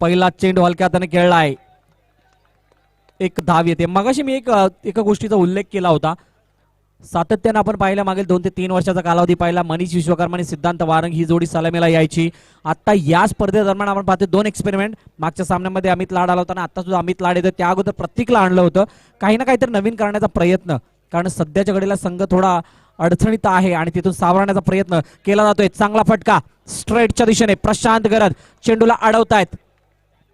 पहिला चेंडू हलक्या हाताने खेळलाय, एक धाव येते. मगाशी मी एका गोष्टीचा उल्लेख केला होता. सातत्यानं आपण पाहिलं मागील 2 ते 3 वर्षाचा कालावधी पाहिला. मनीष विश्वकर्मा आणि सिद्धांत वारंग ही जोडी सलामीला यायची. आता या स्पर्धेदरम्यान आपण पाहतो 2 एक्सपेरिमेंट. मागच्या सामन्यामध्ये अमित लाड आला होता आणि आता सुद्धा अमित लाड येतो. त्या अगोदर प्रतीकला आणलं होतं. काही ना काहीतरी नवीन करण्याचा प्रयत्न, कारण सध्याच्या घडीला संघ थोडा अडचणीत आहे आणि तिथून सावरण्याचा प्रयत्न केला जातोय. चांगला फटका स्ट्रेटच्या दिशेने. प्रशांत गरज चेंडूला अडवतायत,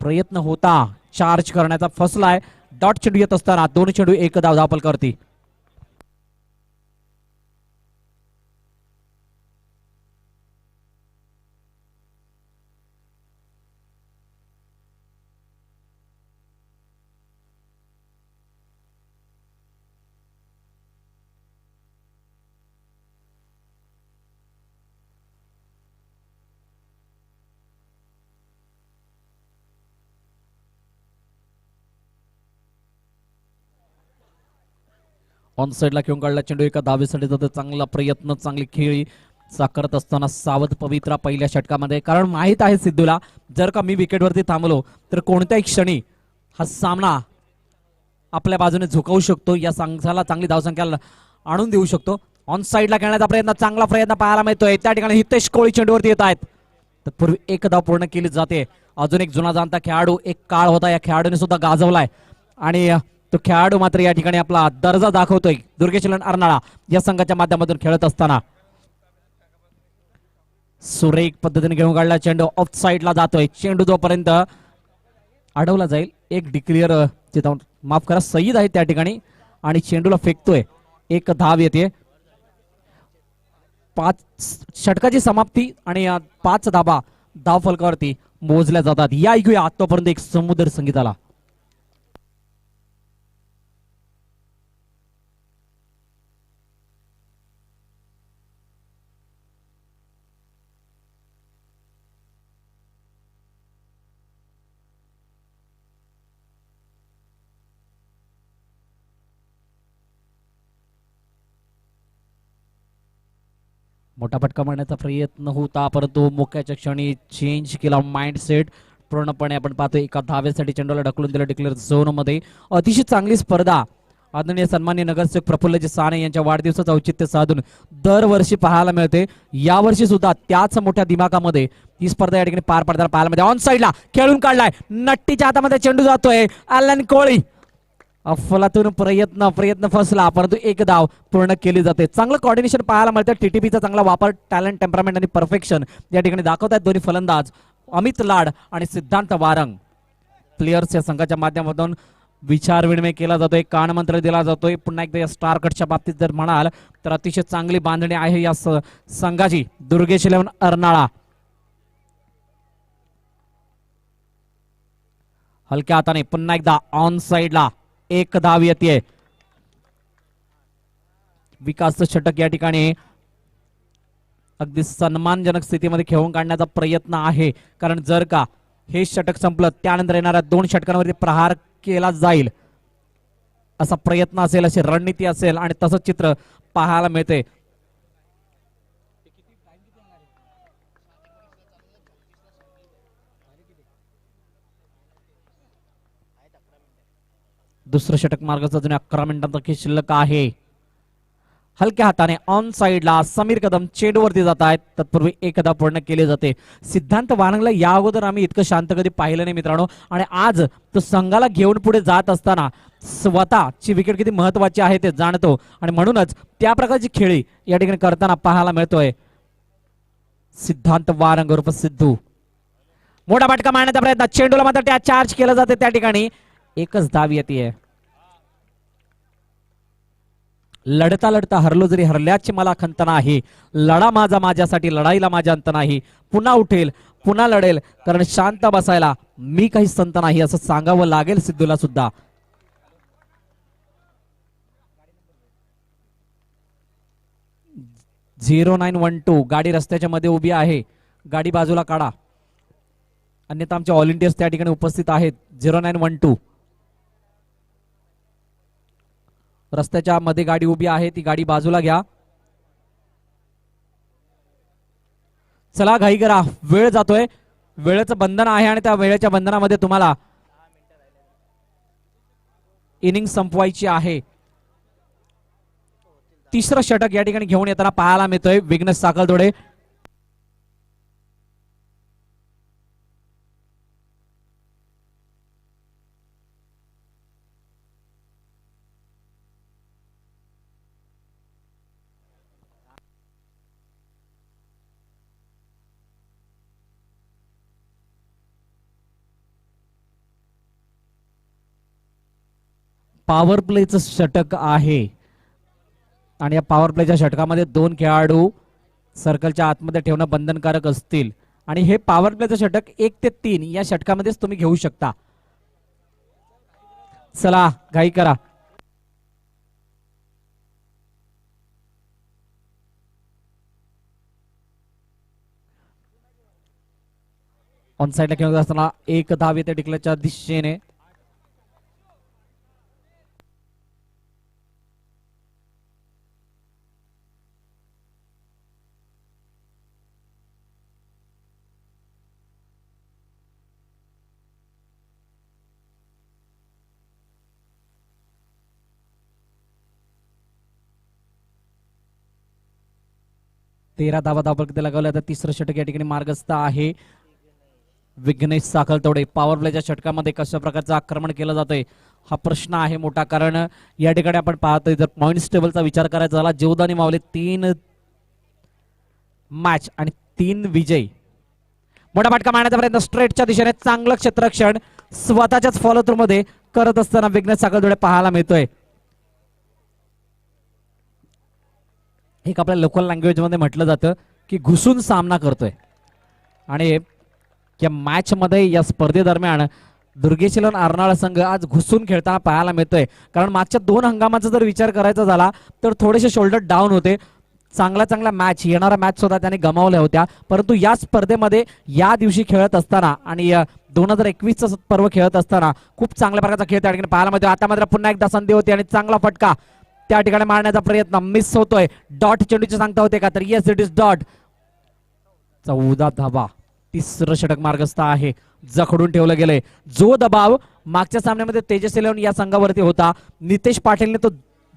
प्रयत्न होता चार्ज करण्याचा, फसलाय. डॉट चेंडू येत असताना दोन चेंडू एक धाव धावफलकावरती. ऑन साइडला घेऊन काढला चेंडू, एका धावेसाठी जातो. चांगला प्रयत्न, चांगली खेळी करत असताना सावध पवित्रा पहिल्या षटकामध्ये. कारण माहित आहे सिद्धूला, जर का मी विकेटवरती थांबलो तर कोणत्याही क्षणी हा सामना आपल्या बाजूने झुकवू शकतो, या संघाला चांगली धावसंख्या आणून देऊ शकतो. ऑन साइडला खेळण्याचा प्रयत्न, चांगला प्रयत्न पाहायला मिळतोय. त्या ठिकाणी हितेश कोळी चेंडूवरती येत आहेत. तत्पूर्वी एक धाव पूर्ण केली जाते. अजून एक जुना जाणता खेळाडू, एक काळ होता या खेळाडूने सुद्धा गाजवलाय आणि तो खेळाडू मात्र या ठिकाणी आपला दर्जा दाखवतोय. दुर्गेश अर्नाळा या संघाच्या माध्यमातून खेळत असताना सुरेख पद्धतीने घेऊन काढला चेंडू, ऑफ साइडला जातोय. चेंडू जोपर्यंत अडवला जाईल, एक डिक्लेअर माफ करा सईद आहे त्या ठिकाणी आणि चेंडूला फेकतोय. एक धाव येते. 5 षटकाची समाप्ती आणि 5 धाबा धाव फलकावरती मोजल्या जातात. या ऐकूया आतापर्यंत एक समुद्र संगीताला. मोठा फटका मारण्याचा प्रयत्न होता, परंतु मोक्याच्या क्षणी चेंज केला माइंडसेट पूर्णपणे. आपण पाहतो एका धावेसाठी चेंडूला ढकलून दिलं डिक्लेअर झोन मध्ये. अतिशय चांगली स्पर्धा आदरणीय सन्माननीय नगरसेवक प्रफुल्लजी साने यांच्या वाढदिवसाचं औचित्य साधून दरवर्षी पाहायला मिळते. यावर्षी सुद्धा त्याच मोठ्या दिमागामध्ये ही स्पर्धा या ठिकाणी पार पडताना पाहायला मिळते. ऑन साइडला खेळून काढलाय, नट्टीच्या हातामध्ये चेंडू जातोय. अलन कोळी अफलातून प्रयत्न फसला, परंतु एक धाव पूर्ण केली जाते. चांगलं कॉर्डिनेशन पाहायला मिळतं. टीटीपीचा चांगला वापर, टॅलेंट, टेम्परामेंट आणि परफेक्शन या ठिकाणी दाखवत आहेत दोन्ही फलंदाज अमित लाड आणि सिद्धांत वारंग. प्लेयर्स या संघाच्या माध्यमातून विचार विनिमय केला जातोय, कानमंत्र दिला जातोय. पुन्हा एकदा या स्टार कटच्या बाबतीत जर म्हणाल तर अतिशय चांगली बांधणी आहे या संघाची. दुर्गेश अर्नाळा हलक्या हाताने पुन्हा एकदा ऑन साइडला एक धाव येते. विकास षटक या ठिकाणी अगदी सन्मानजनक स्थितीमध्ये खेळून काढण्याचा प्रयत्न आहे, कारण जर का हे षटक संपलं त्यानंतर येणाऱ्या 2 षटकांवरती प्रहार केला जाईल असा प्रयत्न असेल, अशी रणनीती असेल आणि तसंच चित्र पाहायला मिळते. दुसरं षटक मार्गाचा अजून 11 मिनिटांचा शिल्लक आहे. हलक्या हाताने ऑन साइडला समीर कदम चेंडूवरती जात आहेत. तत्पूर्वी एक धाव पूर्ण केली जाते. सिद्धांत वारंगला या अगोदर आम्ही इतकं शांत कधी पाहिलं नाही मित्रांनो, आणि आज तो संघाला घेऊन पुढे जात असताना स्वतःची विकेट किती महत्वाची आहे ते जाणतो आणि म्हणूनच त्या प्रकारची खेळी या ठिकाणी करताना पाहायला मिळतोय. सिद्धांत वारंग उर्फ सिद्धू. मोठा फटका मारण्याचा प्रयत्न, चेंडूला मात्र त्या चार्ज केलं जाते. त्या ठिकाणी एकच धाव येते. लढता लढता हरलो जरी हरल्याची मला खंत नाही, लढा माझा माझ्यासाठी, लढाईला माझ्या अंत नाही. पुन्हा उठेल, पुन्हा लढेल, कारण शांत बसायला मी काही संत नाही असं सांगावं लागेल सिद्धूला सुद्धा. झिरो 0912 गाडी रस्त्याच्या मध्ये उभी आहे, गाडी बाजूला काढा, अन्यथा आमचे व्हॉलेंटियर्स त्या ठिकाणी उपस्थित आहेत. 0912 रस्त्याच्या मध्ये गाडी उभी आहे, ती गाडी बाजूला घ्या. चला घाई करा, वेळ जातोय. वेळेचं बंधन आहे आणि त्या वेळेच्या बंधनामध्ये तुम्हाला इनिंग संपवायची आहे. तिसरं षटक या ठिकाणी घेऊन येताना पाहायला मिळतोय विघ्नेश साखळदोडे. पॉवर प्लेचं षटक आहे आणि या पॉवर प्लेच्या षटकामध्ये 2 खेळाडू सर्कलच्या आतमध्ये ठेवणं बंधनकारक असतील आणि हे पॉवर प्लेचं षटक 1 ते 3 या षटकामध्येच तुम्ही घेऊ शकता. चला घाई करा. ऑन साइडला खेळत असताना 1 धाव येते डिक्लेअरच्या दिशेने. तेरा धावा धावपलकीला लागवल्या. तर तिसरं षटक या ठिकाणी मार्गस्थ आहे. विघ्नेश साखळतोडे पॉवर प्लेच्या षटकामध्ये कशा प्रकारचं आक्रमण केलं जातंय हा प्रश्न आहे मोठा. कारण या ठिकाणी आपण पाहतोय जर पॉइंट्स टेबलचा विचार करायचा झाला जीवदानी मावले 3 मॅच आणि 3 विजय. मोठा फटका मारण्याचा प्रयत्न स्ट्रेटच्या दिशेने चांगलं क्षेत्ररक्षण स्वतःच्याच फॉलो थ्रू मध्ये करत असताना विघ्नेश साखळतोडे पाहायला मिळतोय. एक आपल्या लोकल लँग्वेज मध्ये म्हटलं जातं की घुसून सामना करतोय आणि या मॅच मध्ये या स्पर्धेदरम्यान दुर्गेशिलन अर्नाळा संघ आज घुसून खेळताना पाहायला मिळतोय. कारण मागच्या 2 हंगामाचा जर विचार करायचा झाला तर थोडेसे शोल्डर डाऊन होते. चांगला मॅच येणारा मॅच सुद्धा त्यांनी गमावल्या होत्या. परंतु या स्पर्धेमध्ये या दिवशी खेळत असताना आणि 2021चं पर्व खेळत असताना खूप चांगल्या प्रकारचा खेळ त्या ठिकाणी पाहायला मिळतोय. आता मात्र पुन्हा एकदा संधी होती आणि चांगला फटका त्या ठिकाणी मारण्याचा प्रयत्न मिस होतोय. डॉट चेंडूचे सांगता होते का तर येस इट इज डॉट. 14 धावा. तिसरं षटक मार्गस्थ आहे. जखडून ठेवलं गेलंय. जो दबाव मागच्या सामन्यामध्ये तेजस इलेव्हन या संघावरती होता नितेश पाटीलने तो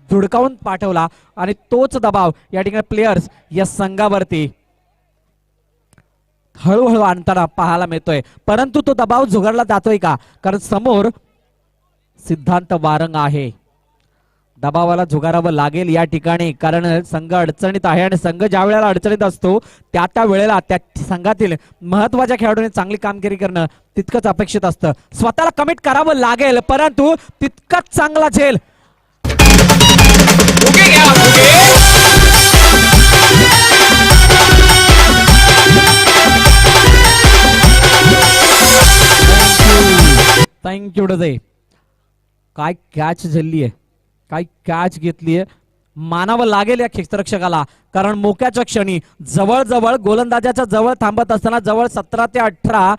धुडकावून पाठवला आणि तोच दबाव या ठिकाणी प्लेयर्स या संघावरती हळूहळू आणताना पाहायला मिळतोय. परंतु तो दबाव झुगारला जातोय का कारण समोर सिद्धांत वारंग आहे. दबावाला झुगारावं लागेल या ठिकाणी कारण संघ अडचणीत आहे आणि संघ ज्या वेळेला अडचणीत असतो त्या वेळेला त्या संघातील महत्वाच्या खेळाडूंनी चांगली कामगिरी करणं तितकंच अपेक्षित असतं. स्वतःला कमिट करावं लागेल परंतु तितकंच चांगला झेल. थँक्यू डजे. काय कॅच झेलली आहे काय कॅच घेतलीये मानावं लागेल या क्षेत्ररक्षकाला कारण मोक्याच्या क्षणी जवळ गोलंदाजाच्या जवळ थांबत असताना जवळ 17 ते 18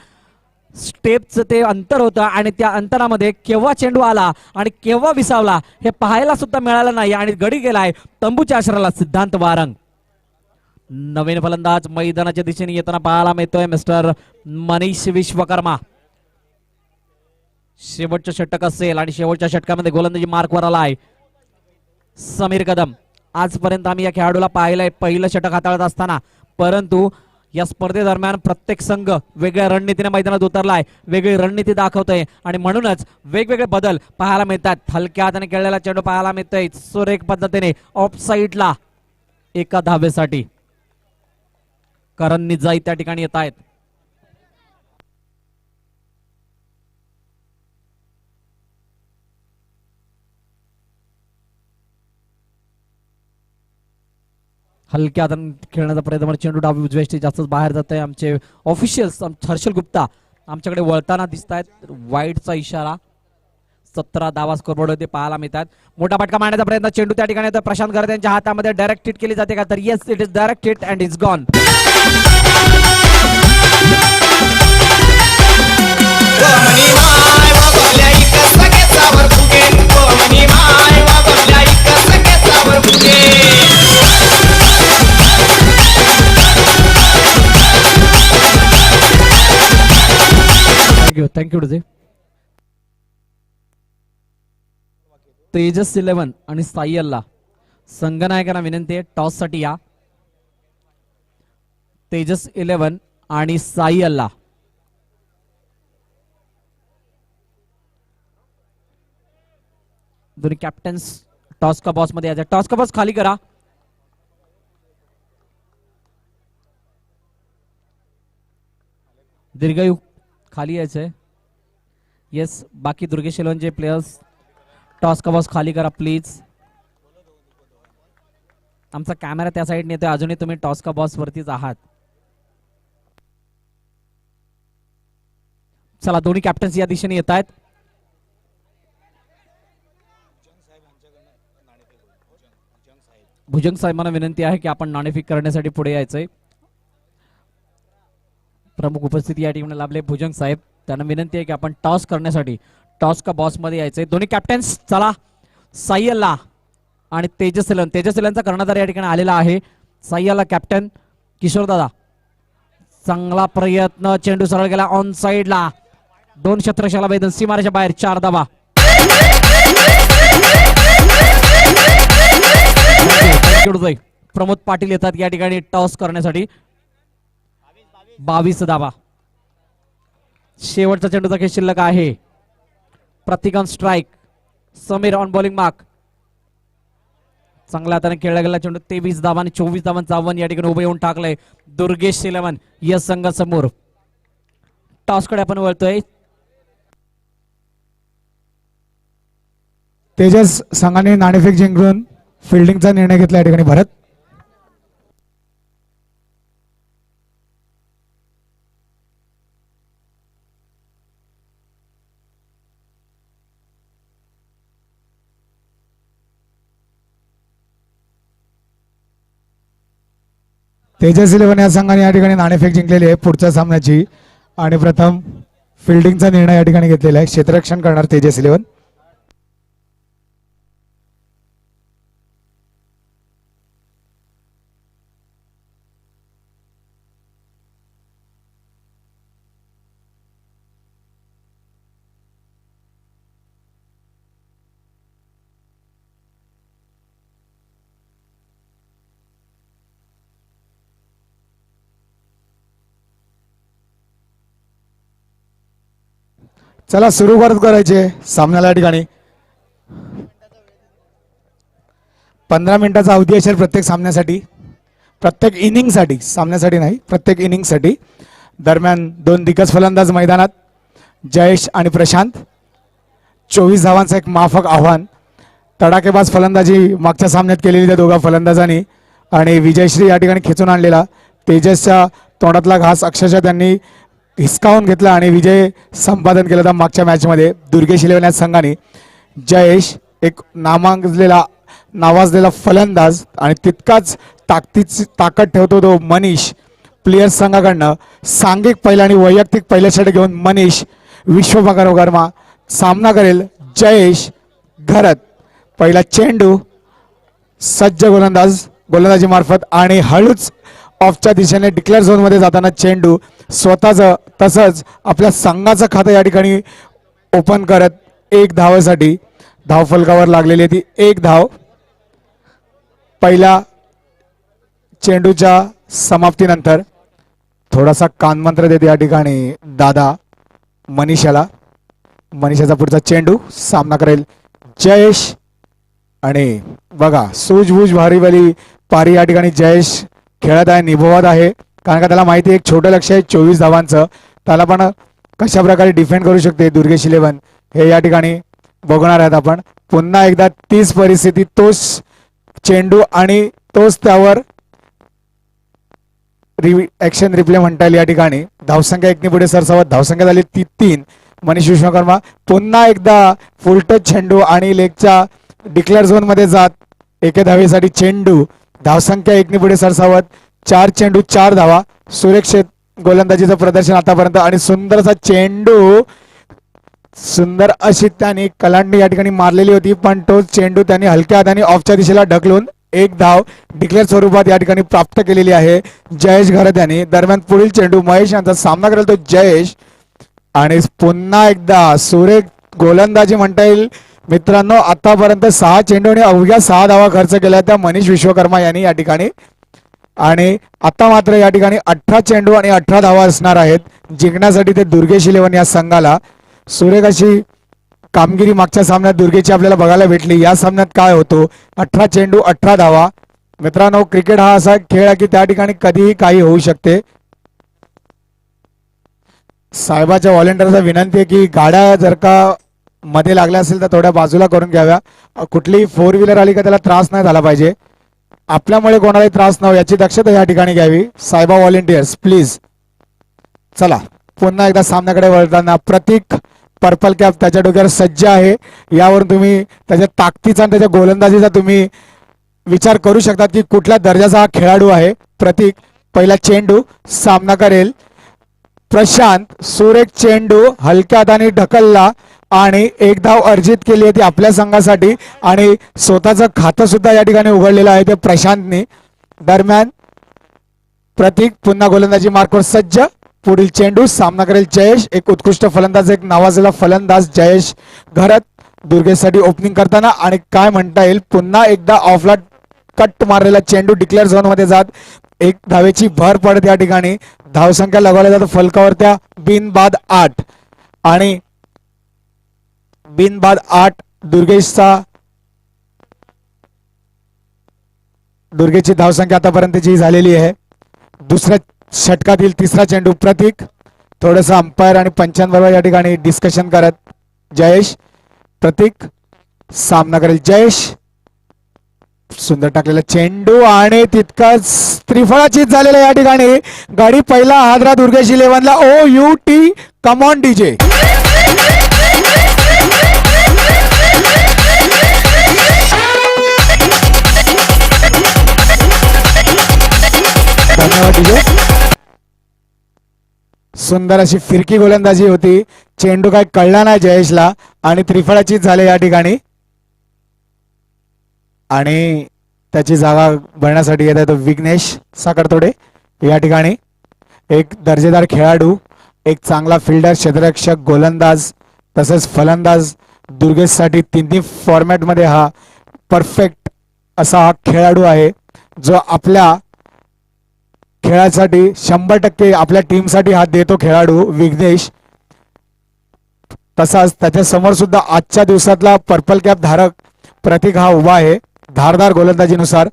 स्टेपचं ते अंतर होतं आणि त्या अंतरामध्ये केव्हा चेंडू आला आणि केव्हा विसावला हे पाहायला सुद्धा मिळालं नाही आणि गडी गेलाय तंबूच्या आश्राला सिद्धांत वारंग. नवीन फलंदाज मैदानाच्या दिशेने येताना पाहायला मिळतोय मिस्टर मनीष विश्वकर्मा. शेवटचं षटक असेल आणि शेवटच्या षटकामध्ये गोलंदाजी मार्कवर आलाय समीर कदम. आजपर्यंत आम्ही या खेळाडूला पाहिलंय पहिलं षटक हाताळत असताना परंतु या स्पर्धेदरम्यान प्रत्येक संघ वेगळ्या रणनीतीने मैदानात उतरलाय वेगळी रणनीती दाखवतोय आणि म्हणूनच वेगवेगळे बदल पाहायला मिळतात. हलक्या हाताने खेळलेला चेंडू पाहायला मिळतोय सुरेख पद्धतीने ऑफ साईडला 1 धावेसाठी करण निजाई त्या ठिकाणी येत आहेत. हलक्या हाताने खेळण्याचा प्रयत्न चेंडू डावी उजव्या जास्तच बाहेर जात आहे. आमचे ऑफिशियल्स हर्षल गुप्ता आमच्याकडे वळताना दिसत आहेत. वाईडचा इशारा. 17 धावा स्कोरबोर्ड होते पाहायला मिळतात. मोठा फटका मारण्याचा प्रयत्न चेंडू त्या ठिकाणी येतो प्रशांत गर्दे यांच्या हातामध्ये डायरेक्ट हिट केली जाते का तर yes it is direct hit and it's gone. Thank you डुजे. तेजस 11 आणि साई अल्ला संघनायकांना विनंती आहे टॉस साठी या. तेजस 11 आणि साई अल्ला. दोन्ही कॅप्टन्स टॉस का बॉस मध्ये यायचं. टॉस का बॉस खाली करा. दीर्घायू खाली यायचंय. येस, बाकी दुर्गेश एलेव्हनचे प्लेयर्स टॉस का बॉस खाली करा प्लीज. आमचा कॅमेरा त्या साईडने येतोय. अजूनही तुम्ही टॉस का बॉस वरतीच आहात. चला, दोन्ही कॅप्टन्स या दिशेने येत आहेत. भुजंग साहेबांना विनंती आहे की आपण नाणेफेक करण्यासाठी पुढे यायचंय. प्रमुख उपस्थिती या टीमने लाभले भुजंग साहेब. त्यांना विनंती आहे की आपण टॉस करण्यासाठी टॉस का बॉस मध्ये यायचंय. दोन्ही कॅप्टन्स चला. साई अल्ला आणि तेजस एलेव्हन. तेजस एलेव्हनचा कर्णधार या ठिकाणी आलेला आहे. साई अल्ला कॅप्टन. किशोर दादा चांगला प्रयत्न. चेंडू सरळ गेला ऑन साइडला. 2 क्षेत्रशाला भेदन सीमारेच्या बाहेर 4 धावा. प्रमोद पाटील येतात या ठिकाणी टॉस करण्यासाठी. 22 धावा. शेवटचा चेंडूचा खेळ शिल्लक आहे. Prateek on strike. Sameer on bowling mark. चांगल्या हाताने खेळला गेला चेंडू. 23 धावा आणि 24 धावांचा आव्हान या ठिकाणी उभे येऊन टाकलंय दुर्गेश 11 या संघासमोर. टॉस कडे आपण वळतोय. तेजस संघाने नाणेफेक जिंकून फिल्डिंगचा निर्णय घेतला या ठिकाणी. भरत तेजस 11 या संघाने या ठिकाणी नाणेफेक जिंकलेली आहे पुढच्या सामन्याची. आणि प्रथम फिल्डिंगचा निर्णय या ठिकाणी घेतलेला आहे. क्षेत्ररक्षण करणार तेजस 11. चला सुरुवात करायचे सामन्याला. या ठिकाणी 15 मिनिटाचा अवधी असेल प्रत्येक सामन्यासाठी. प्रत्येक इनिंगसाठी, सामन्यासाठी नाही, प्रत्येक इनिंगसाठी. दरम्यान 2 दिग्गज फलंदाज मैदानात. जयेश आणि प्रशांत. 24 धावांचं एक माफक आव्हान. तडाखेबाज फलंदाजी मागच्या सामन्यात केलेली त्या दोघा फलंदाजांनी. आणि विजयश्री या ठिकाणी खेचून आणलेला तेजसच्या तोंडातला घास अक्षरशः त्यांनी हिसकावून घेतला आणि विजय संपादन केला होता मागच्या मॅचमध्ये दुर्गेश 11 या संघाने. जयेश एक नावाजलेला फलंदाज आणि तितकाच ताकद ठेवतो तो मनीष. प्लेयर्स संघाकडनं सांघिक पहिला आणि वैयक्तिक पहिल्या षटक घेऊन मनीष विश्वभकर्मा सामना करेल जयेश घरत. पहिला चेंडू सज्ज गोलंदाजी मार्फत आणि हळूच ऑफच्या दिशेने डिक्लेअर झोन मध्ये जाताना चेंडू स्वतःचं तसंच आपल्या संघाचं खातं या ठिकाणी ओपन करत 1 धावेसाठी धावफलकावर लागलेली ती 1 धाव. पहिल्या चेंडूच्या समाप्तीनंतर थोडासा कानमंत्र देते या ठिकाणी दादा मनीषाला. मनीषाचा पुढचा चेंडू सामना करेल जयेश. आणि बघा सूझबूझ भारीवाली पारी या ठिकाणी जयेश खेळत आहे, निभवत आहे. कारण का त्याला माहिती आहे एक छोटं लक्ष आहे 24 धावांचं. त्याला पण कशा प्रकारे डिफेंड करू शकते दुर्गेश 11 हे या ठिकाणी बघणार आहेत आपण. पुन्हा एकदा तीच परिस्थिती, तोच चेंडू आणि तोच त्यावर ऍक्शन रिप्ले म्हणता येईल या ठिकाणी. धावसंख्या 1 ने पुढे सरसावत. धावसंख्या झाली ती 3. मनीष विश्वकर्मा पुन्हा एकदा फुलटच चेंडू आणि लेगच्या डिक्लेअर झोन मध्ये जात 1 धावेसाठी चेंडू. धावसंख्या 1 ने पुढे सरसावत. 4 चेंडू 4 धावा. सुरक्षित गोलंदाजीचं प्रदर्शन आतापर्यंत आणि सुंदरसा चेंडू. सुंदर अशी त्यांनी कलांडी या ठिकाणी मारलेली होती पण तो चेंडू त्यांनी हलक्या हाताने ऑफच्या दिशेला ढकलून 1 धाव डिक्लेअर स्वरूपात या ठिकाणी प्राप्त केलेली आहे जयेश घरत यांनी. दरम्यान पुढील चेंडू महेश यांचा सामना करेल तो जयेश. आणि पुन्हा एकदा सुरेख गोलंदाजी म्हणता येईल मित्रांनो. आतापर्यंत 6 चेंडू आणि अवघ्या 6 धावा खर्च केल्या त्या मनीष विश्वकर्मा यांनी या ठिकाणी. आणि आता मात्र या ठिकाणी 18 चेंडू आणि 18 धावा असणार आहेत जिंकण्यासाठी ते दुर्गेश इलेव्हन या संघाला. सुरेख अशी कामगिरी मागच्या सामन्यात दुर्गेची आपल्याला बघायला भेटली. या सामन्यात काय होतो, 18 चेंडू 18 धावा. मित्रांनो, क्रिकेट हा असा खेळ आहे की त्या ठिकाणी कधीही काही होऊ शकते. साहेबाच्या व्हॉलेंटियरचा विनंती आहे की गाड्या जर का मध्ये लागल्या असेल तर थोड्या बाजूला करून घ्याव्या. कुठलीही 4 व्हीलर आली का त्याला त्रास नाही झाला पाहिजे. आपल्यामुळे कोणालाही त्रास न हो याची दक्षता या ठिकाणी घ्यावी. साहेबा व्हॉलेंटियर्स प्लीज. चला पुन्हा एकदा सामन्याकडे वळताना प्रतीक पर्पल कॅप त्याच्या डोक्यावर सज्ज आहे. यावरून तुम्ही त्याच्या ताकदीचा आणि त्याच्या गोलंदाजीचा तुम्ही विचार करू शकतात की कुठल्या दर्जाचा हा खेळाडू आहे. प्रतीक पहिला चेंडू सामना करेल. प्रशांत सुरेख चेंडू हलक्या हाताने ढकलला आणि एक धाव अर्जित केली आहे ती आपल्या संघासाठी आणि स्वतःचं खातं सुद्धा या ठिकाणी उघडलेलं आहे ते प्रशांतने. दरम्यान प्रतीक पुन्हा गोलंदाजी मार्कवर सज्ज. पुढील चेंडू सामना करेल जयेश. एक उत्कृष्ट फलंदाज, एक नावाजलेला फलंदाज जयेश घरत दुर्गेशसाठी ओपनिंग करताना. आणि काय म्हणता येईल, पुन्हा एकदा ऑफला कट मारलेला चेंडू डिक्लेअर झोन मध्ये जात एक धावेची भर पडत या ठिकाणी. धावसंख्या लगवल्या जातो फलकावर त्या बिनबाद 8 आणि बिनबाद 8 दुर्गेशची धावसंख्या आतापर्यंतची झालेली आहे. दुसऱ्या षटकातील तिसरा चेंडू प्रतीक थोडस अंपायर आणि पंचांबरोबर या ठिकाणी डिस्कशन करत जयेश. प्रतीक सामना करेल जयेश. सुंदर टाकलेला चेंडू आणि तितकाच त्रिफळाचीच झालेला या ठिकाणी. गाडी पहिला हादरा दुर्गेश इलेव्हनला. OUT come on DJ. धन्यवाद डीजे. सुंदर अशी फिरकी गोलंदाजी होती. चेंडू काय कळला नाही जयेशला आणि त्रिफळाचीच झाले या ठिकाणी. आणि त्याची जागा भरण्यासाठी येत आहे तो विघ्नेश साखरतोडे या ठिकाणी. एक दर्जेदार खेळाडू, एक चांगला फिल्डर, क्षेत्ररक्षक, गोलंदाज तसेच फलंदाज. दुर्गेशसाठी तिन्ही फॉर्मॅटमध्ये हा परफेक्ट असा हा खेळाडू आहे जो आपल्या खेळासाठी 100% आपल्या टीमसाठी हात देतो खेळाडू विघ्नेश. तसाच त्याच्या समोर सुद्धा आजच्या दिवसातला पर्पल कॅप धारक प्रतीक हा उभा आहे. धारदार गोलंदाजीनुसार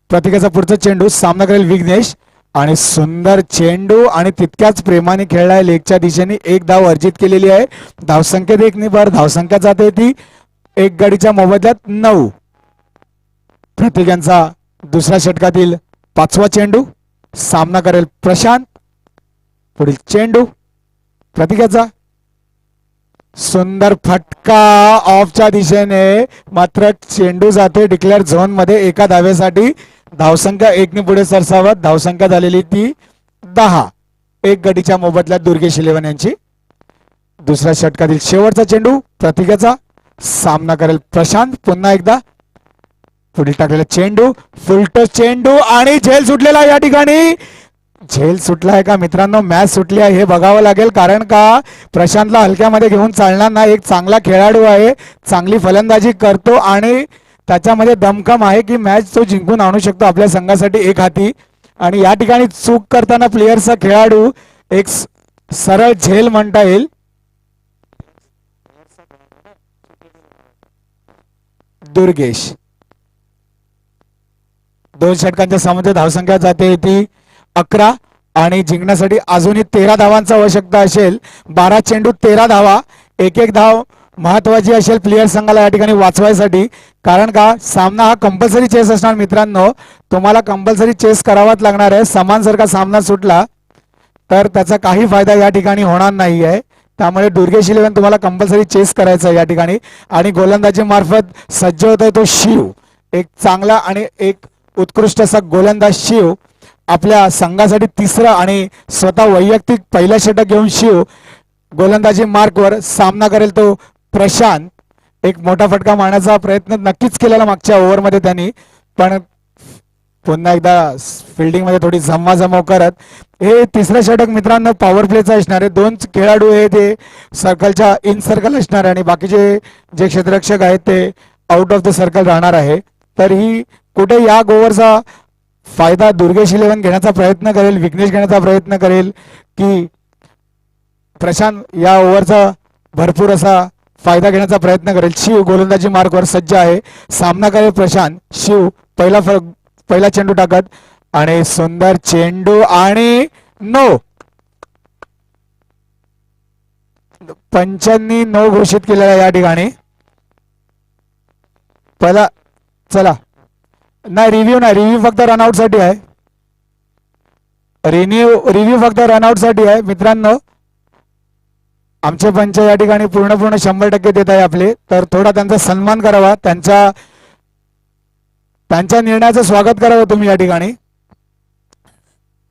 प्रतीकाचा पुढचा चेंडू सामना करेल विघ्नेश आणि सुंदर चेंडू आणि तितक्याच प्रेमाने खेळलाय लेगच्या दिशेने. एक धाव अर्जित केलेली आहे. धावसंख्येत 1 नि भर. धावसंख्या जाते ती एक गाडीच्या मोबदल्यात 9. प्रतीक यांचा दुसऱ्या षटकातील 5वा चेंडू सामना करेल प्रशांत. पुढील चेंडू प्रतीकाचा सुंदर फटका ऑफच्या दिशेने. मात्र चेंडू जाते डिक्लेअर झोन मध्ये एका धावेसाठी. धावसंख्या 1 ने पुढे सरसावत. धावसंख्या झालेली ती 10. एक गडीच्या मोबदल्यात दुर्गेश इलेव्हन यांची. दुसऱ्या षटकातील शेवटचा चेंडू प्रतीकाचा सामना करेल प्रशांत. पुन्हा एकदा पुढील टाकलेला चेंडू फुलटो चेंडू आणि झेल सुटलेला या ठिकाणी. झेल सुटलाय का मित्रांनो, मॅच सुटली आहे हे बघावं लागेल. कारण का प्रशांतला हलक्यामध्ये घेऊन चालणार नाही. एक चांगला खेळाडू आहे, चांगली फलंदाजी करतो आणि त्याच्यामध्ये दमखम आहे की मॅच तो जिंकून आणू शकतो आपल्या संघासाठी एक हाती. आणि या ठिकाणी चूक करताना प्लेयरचा खेळाडू एक सरळ झेल म्हणता येईल. दुर्गेश 2 षटकांच्या सामन्यात धावसंख्या जाते ती 11 आणि जिंकण्यासाठी अजूनही 13 धावांची आवश्यकता असेल. 12 चेंडू 13 धावा. एक धाव महत्वाची असेल प्लेयर संघाला या ठिकाणी वाचवायसाठी. कारण का सामना हा कंपल्सरी चेस असणार मित्रांनो. तुम्हाला कंपल्सरी चेस करावाच लागणार आहे. समानसारखा सामना सुटला तर त्याचा काही फायदा या ठिकाणी होणार नाही आहे. त्यामुळे दुर्गेश इलेव्हन तुम्हाला कंपल्सरी चेस करायचं या ठिकाणी. आणि गोलंदाजी मार्फत सज्ज होतोय तो शिव. एक चांगला आणि एक उत्कृष्ट असा गोलंदाज शिव. आपल्या संघासाठी 3रं आणि स्वतः वैयक्तिक पहिला षटक घेऊन शिव गोलंदाजी मार्कवर. सामना करेल तो प्रशांत. एक मोठा फटका मारण्याचा प्रयत्न नक्कीच केलेला मागच्या ओव्हरमध्ये त्यांनी, पण पुन्हा एकदा फिल्डिंग मध्ये थोडी जमवाजमव करत हे तिसरं षटक मित्रांनो पॉवर प्लेचं असणार आहे. 2 खेळाडू हे ते सर्कलच्या इन सर्कल असणार आणि बाकीचे जे क्षेत्ररक्षक आहेत ते आउट ऑफ द सर्कल राहणार आहे. तर ही कुठे या ओव्हरचा फायदा दुर्गेश 11 घेण्याचा प्रयत्न करेल, विघ्नेश घेण्याचा प्रयत्न करेल की प्रशांत या ओव्हरचा भरपूर असा फायदा घेण्याचा प्रयत्न करेल. शिव गोलंदाजी मार्कवर सज्ज आहे. सामना करेल प्रशांत. शिव पहिला चेंडू टाकत आणि सुंदर चेंडू आणि नो. पंचांनी नो घोषित केलेला या ठिकाणी. पहिला चला नाही रिव्ह्यू फक्त रनआउट साठी आहे. रिव्ह्यू फक्त रनआउट साठी आहे मित्रांनो. आमचे पंच या ठिकाणी पूर्ण 100% देत आहे आपले. तर थोडा त्यांचा सन्मान करावा, त्यांच्या निर्णयाचं स्वागत करावं तुम्ही या ठिकाणी.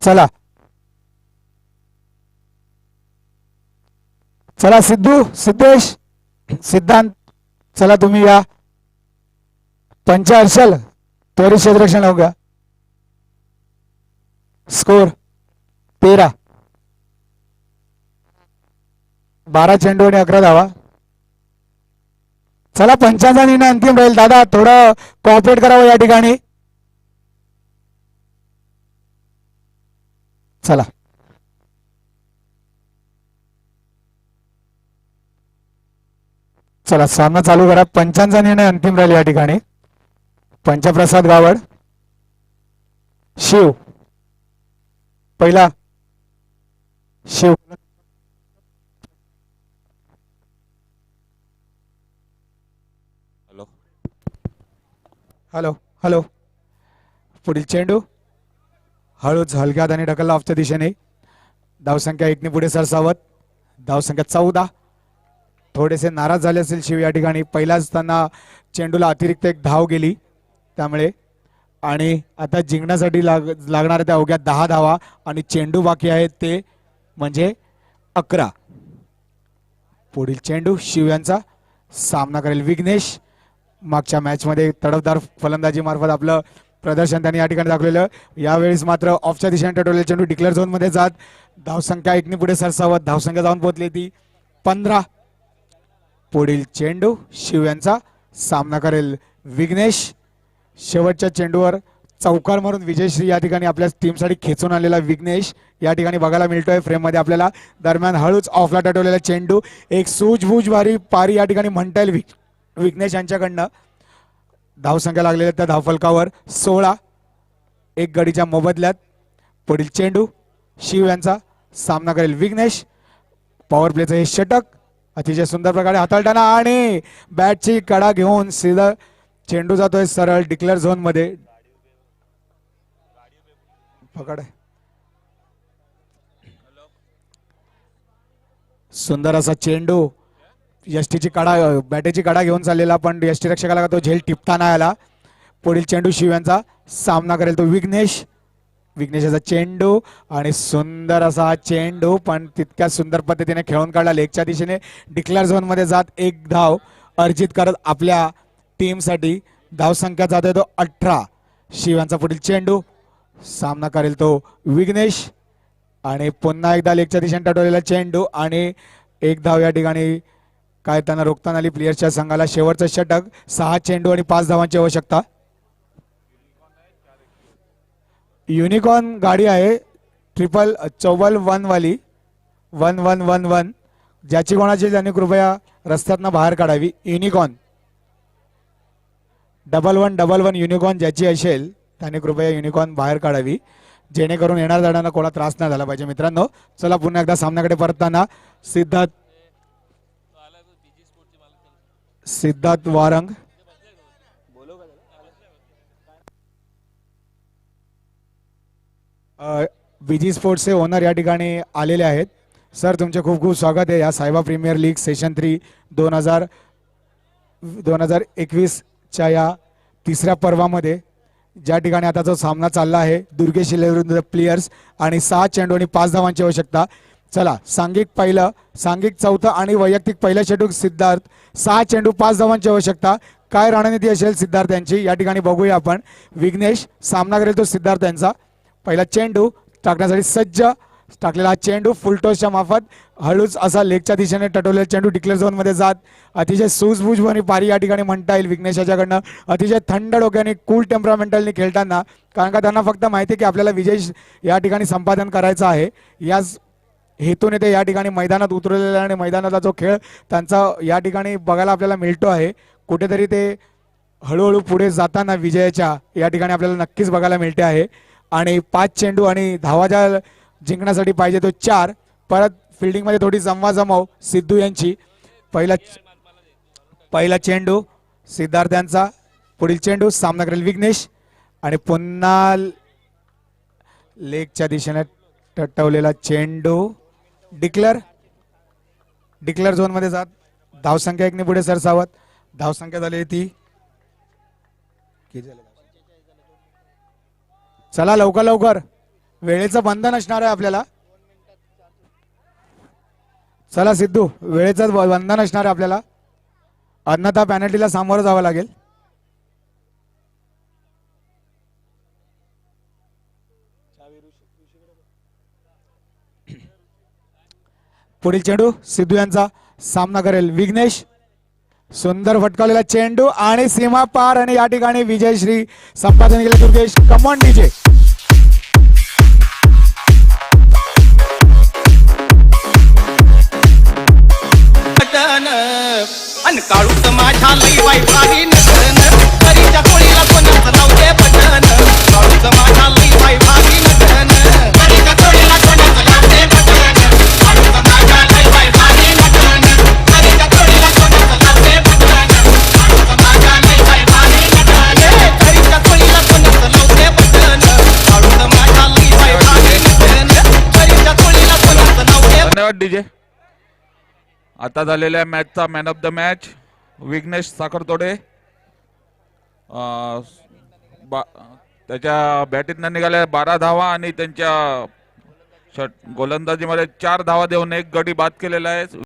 चला सिद्धेश सिद्धांत चला तुम्ही या. पंच हर्षल त्वरित क्षेत्ररक्षण हो गया. स्कोर 13. 12 चेंडू आणि 11 धावा. चला पंचांचा निर्णय अंतिम राहील. दादा थोडं कॉपरेट करावं या ठिकाणी. चला सामना चालू करा. पंचांचा निर्णय अंतिम राहील या ठिकाणी. पंचप्रसाद गावड. शिव पहिला. शिव हॅलो पुढील चेंडू हळूच हलक्यात आणि ढकलला ऑफच्या दिशेने. धावसंख्या 1 ने पुढे सरसावत. धावसंख्या 14. थोडेसे नाराज झाले असेल शिव या ठिकाणी. पहिलाच त्यांना चेंडूला अतिरिक्त एक धाव गेली त्यामुळे. आणि आता जिंकण्यासाठी लागणार त्या अवघ्या 10 धावा आणि चेंडू बाकी आहेत ते म्हणजे 11. पुढील चेंडू शिव यांचा. सामना करेल विघ्नेश. मागच्या मॅच मध्ये तडफदार फलंदाजी मार्फत आपलं प्रदर्शन त्यांनी या ठिकाणी दाखवलेलं. यावेळेस मात्र ऑफच्या दिशेने टटवलेला चेंडू डिक्लेअर झोन मध्ये जात धावसंख्या 1 ने पुढे सरसावत. धावसंख्या जाऊन पोहोचली ती 15. पुढील चेंडू शिव यांचा. सामना करेल विघ्नेश. शेवटच्या चेंडूवर चौकार मारून विजयश्री या ठिकाणी आपल्या टीमसाठी खेचून आलेला विघ्नेश या ठिकाणी बघायला मिळतोय फ्रेम मध्ये आपल्याला. दरम्यान हळूच ऑफला टटवलेला चेंडू. एक सूझबूझ भारी पारी या ठिकाणी म्हणता येईल विघ्नेश यांच्याकडनं. धावसंख्या लागलेल्या त्या धावफलकावर 16. एक गडीच्या मोबदल्यात. पुढील चेंडू शिव यांचा. सामना करेल विघ्नेश. पॉवर प्लेचं हे षटक अतिशय सुंदर प्रकारे हाताळताना आणि बॅटची कडा घेऊन सीधा चेंडू जातोय सरळ डिक्लेअर झोन मध्ये. पकड सुंदर असा चेंडू. यष्टीची कडा बॅटेची कडा घेऊन चाललेला पण यष्टी रक्षकाला तो झेल टिपता नाही आला. पुढील चेंडू शिव यांचा. सामना करेल तो विघ्नेश. विघ्नेशाचा चेंडू आणि सुंदर असा चेंडू पण तितक्या सुंदर पद्धतीने खेळून काढला लेगच्या दिशेने. डिक्लेअर झोन मध्ये जात एक धाव अर्जित करत आपल्या टीमसाठी. धावसंख्या जातोय तो 18. शिव यांचा पुढील चेंडू. सामना करेल तो विघ्नेश आणि पुन्हा एकदा लेगच्या दिशेने टटवलेला चेंडू आणि एक धाव या ठिकाणी काय त्यांना रोखताना आली प्लेयर्सच्या संघाला. शेवटचं षटक 6 चेंडू आणि 5 धावांची आवश्यकता. युनिकॉर्न गाडी आहे 111 वाली 1111 ज्याची कोणाची त्यांनी कृपया रस्त्यातनं बाहेर काढावी. युनिकॉर्न 1111 युनिकॉर्न ज्याची असेल त्याने कृपया युनिकॉर्न बाहेर काढावी जेणेकरून येणार जाणाऱ्यांना कोणा त्रास नाही झाला पाहिजे. मित्रांनो चला पुन्हा एकदा सामन्याकडे परतताना सिद्धार्थ वारंग. बीजी स्पोर्ट्सचे ओनर या ठिकाणी आलेले आहेत. सर तुमचे खूप खूप स्वागत आहे या सायबा प्रीमियर लीग सेशन 3 2021च्या या तिसऱ्या पर्वामध्ये ज्या ठिकाणी आता जो सामना चालला आहे दुर्गेश विरुद्ध प्लेयर्स आणि 6 चेंडू आणि 5 धावांची आवश्यकता. चला सांघिक पहिलं सांघिक चौथं आणि वैयक्तिक पहिलं षटक सिद्धार्थ 6 चेंडू 5 धावांची आवश्यकता. काय रणनीती असेल सिद्धार्थ यांची या ठिकाणी बघूया आपण. विघ्नेश सामना करेल तो सिद्धार्थ यांचा. पहिला चेंडू टाकण्यासाठी सज्ज, टाकलेला हा चेंडू फुलटॉसच्या मार्फत हळूच असा लेगच्या दिशेने टटवलेला चेंडू डिक्लेअर झोन मध्ये जात अतिशय सूझबूझपणे पारी या ठिकाणी म्हणता येईल विघ्नेशाच्याकडनं. अतिशय थंड डोक्याने कूल टेम्परामेंटलने खेळताना, कारण का त्यांना फक्त माहिती आहे की आपल्याला विजय या ठिकाणी संपादन करायचा आहे. याच हेतूने ते या ठिकाणी मैदानात उतरलेला आणि मैदानाचा जो खेळ त्यांचा या ठिकाणी बघायला आपल्याला मिळतो आहे. कुठेतरी ते हळूहळू पुढे जाताना विजयाच्या या ठिकाणी आपल्याला नक्कीच बघायला मिळते आहे. आणि 5 चेंडू आणि धावा ज्या जिंकण्यासाठी पाहिजे तो 4. परत फिल्डिंगमध्ये थोडी जमवाजमव सिद्धू यांची. पहिला चेंडू सिद्धार्थ यांचा. पुढील चेंडू सामना करेल विघ्नेश आणि पुन्हा लेगच्या दिशेने टटवलेला चेंडू डिक्लेअर झोन मध्ये जात धावसंख्या 1 ने पुढे सरसावत. धावसंख्या झाली ती, चला लवकर लवकर, वेळेचं बंधन असणार आहे आपल्याला. चला सिद्धू, वेळेचं बंधन असणार आहे आपल्याला, अन्यथा पॅनल्टीला सामोरं जावं लागेल. पुढील चेंडू सिद्धू यांचा. सामना करेल विघ्नेश. सुंदर फटकावलेला चेंडू आणि सीमा पार आणि या ठिकाणी विजयश्री संपादन केले दुर्गेश. Come on DJ. अन काळूच माझ्या लई वाई भारी नटन करीच्या कोळीला कोणाचं नाव दे बटन. काळूच माझ्या लई वाई भारी नटन करीच्या कोळीला कोणाचं नाव दे बटन. काळूच माझ्या लई वाई भारी नटन करीच्या कोळीला कोणाचं नाव दे बटन. काळूच माझ्या लई वाई भारी नटन करीच्या कोळीला कोणाचं नाव दे बटन. काळूच माझ्या लई वाई भारी नटन करीच्या कोळीला कोणाचं नाव दे. धन्यवाद डीजे. आता झालेल्या मॅचचा man of the match Vighnesh Sakhartode. त्याच्या बॅटीतनं निघाल्या 12 धावा आणि त्यांच्या गोलंदाजीमध्ये 4 धावा देऊन 1 गडी बाद केलेला आहे.